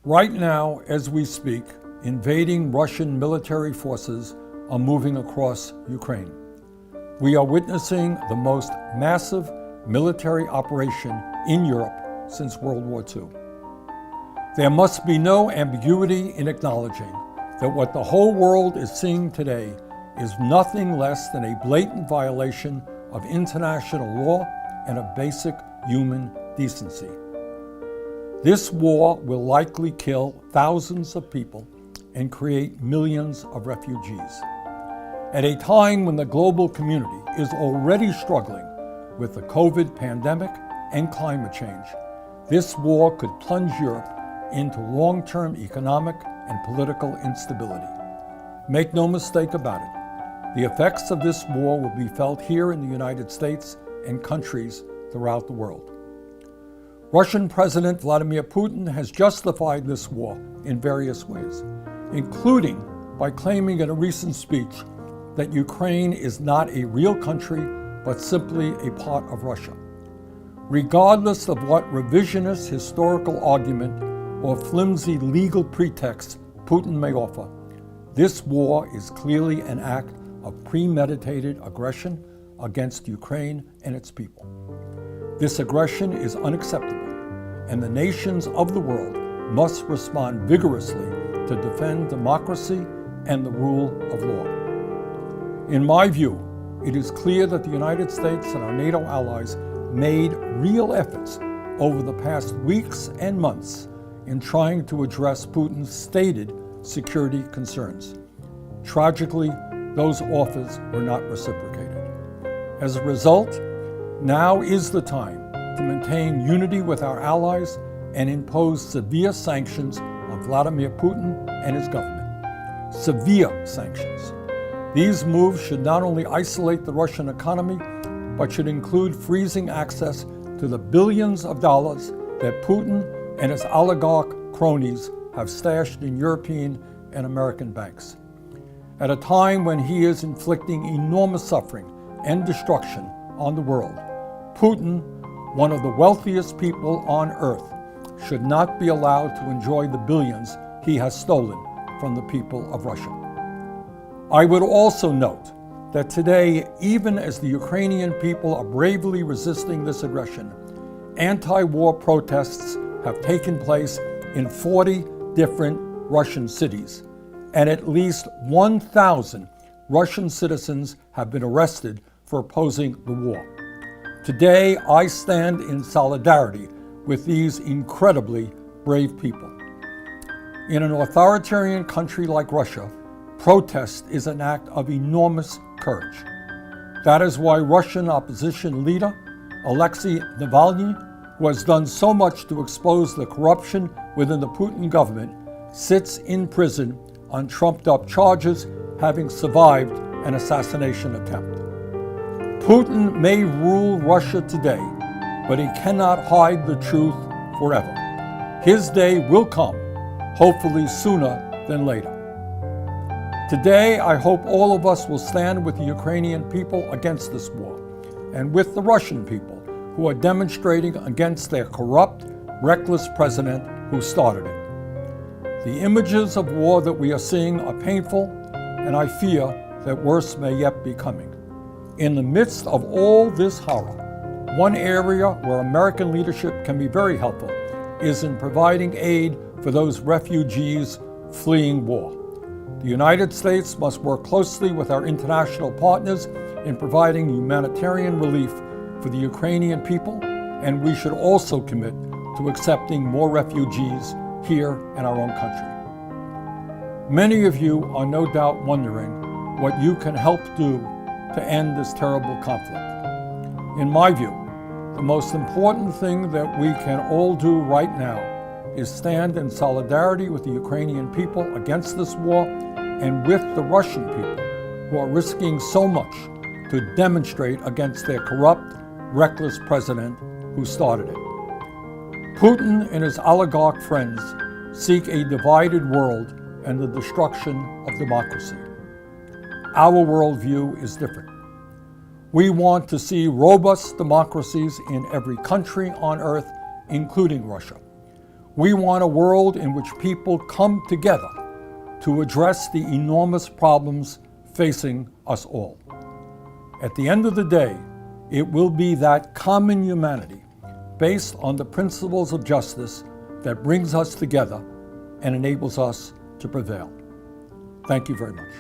Right now, as we speak, invading Russian military forces are moving across Ukraine. We are witnessing the most massive military operation in Europe since World War II. There must be no ambiguity in acknowledging that what the whole world is seeing today is nothing less than a blatant violation of international law and of basic human decency. This war will likely kill thousands of people and create millions of refugees. At a time when the global community is already struggling with the COVID pandemic and climate change, this war could plunge Europe into long-term economic and political instability. Make no mistake about it, the effects of this war will be felt here in the United States and countries throughout the world. Russian President Vladimir Putin has justified this war in various ways, including by claiming in a recent speech that Ukraine is not a real country, but simply a part of Russia. Regardless of what revisionist historical argument or flimsy legal pretext Putin may offer, this war is clearly an act of premeditated aggression against Ukraine and its people. This aggression is unacceptable, and the nations of the world must respond vigorously to defend democracy and the rule of law. In my view, it is clear that the United States and our NATO allies made real efforts over the past weeks and months in trying to address Putin's stated security concerns. Tragically, those offers were not reciprocated. As a result, now is the time to maintain unity with our allies and impose severe sanctions on Vladimir Putin and his government. Severe sanctions. These moves should not only isolate the Russian economy, but should include freezing access to the billions of dollars that Putin and his oligarch cronies have stashed in European and American banks. At a time when he is inflicting enormous suffering and destruction on the world, Putin, one of the wealthiest people on earth, should not be allowed to enjoy the billions he has stolen from the people of Russia. I would also note that today, even as the Ukrainian people are bravely resisting this aggression, anti-war protests have taken place in 40 different Russian cities, and at least 1,000 Russian citizens have been arrested for opposing the war. Today, I stand in solidarity with these incredibly brave people. In an authoritarian country like Russia, protest is an act of enormous courage. That is why Russian opposition leader Alexei Navalny, who has done so much to expose the corruption within the Putin government, sits in prison on trumped-up charges, having survived an assassination attempt. Putin may rule Russia today, but he cannot hide the truth forever. His day will come, hopefully sooner than later. Today, I hope all of us will stand with the Ukrainian people against this war, and with the Russian people who are demonstrating against their corrupt, reckless president who started it. The images of war that we are seeing are painful, and I fear that worse may yet be coming. In the midst of all this horror, one area where American leadership can be very helpful is in providing aid for those refugees fleeing war. The United States must work closely with our international partners in providing humanitarian relief for the Ukrainian people, and we should also commit to accepting more refugees here in our own country. Many of you are no doubt wondering what you can help do to end this terrible conflict. In my view, the most important thing that we can all do right now is stand in solidarity with the Ukrainian people against this war and with the Russian people who are risking so much to demonstrate against their corrupt, reckless president who started it. Putin and his oligarch friends seek a divided world and the destruction of democracy. Our worldview is different. We want to see robust democracies in every country on earth, including Russia. We want a world in which people come together to address the enormous problems facing us all. At the end of the day, it will be that common humanity based on the principles of justice that brings us together and enables us to prevail. Thank you very much.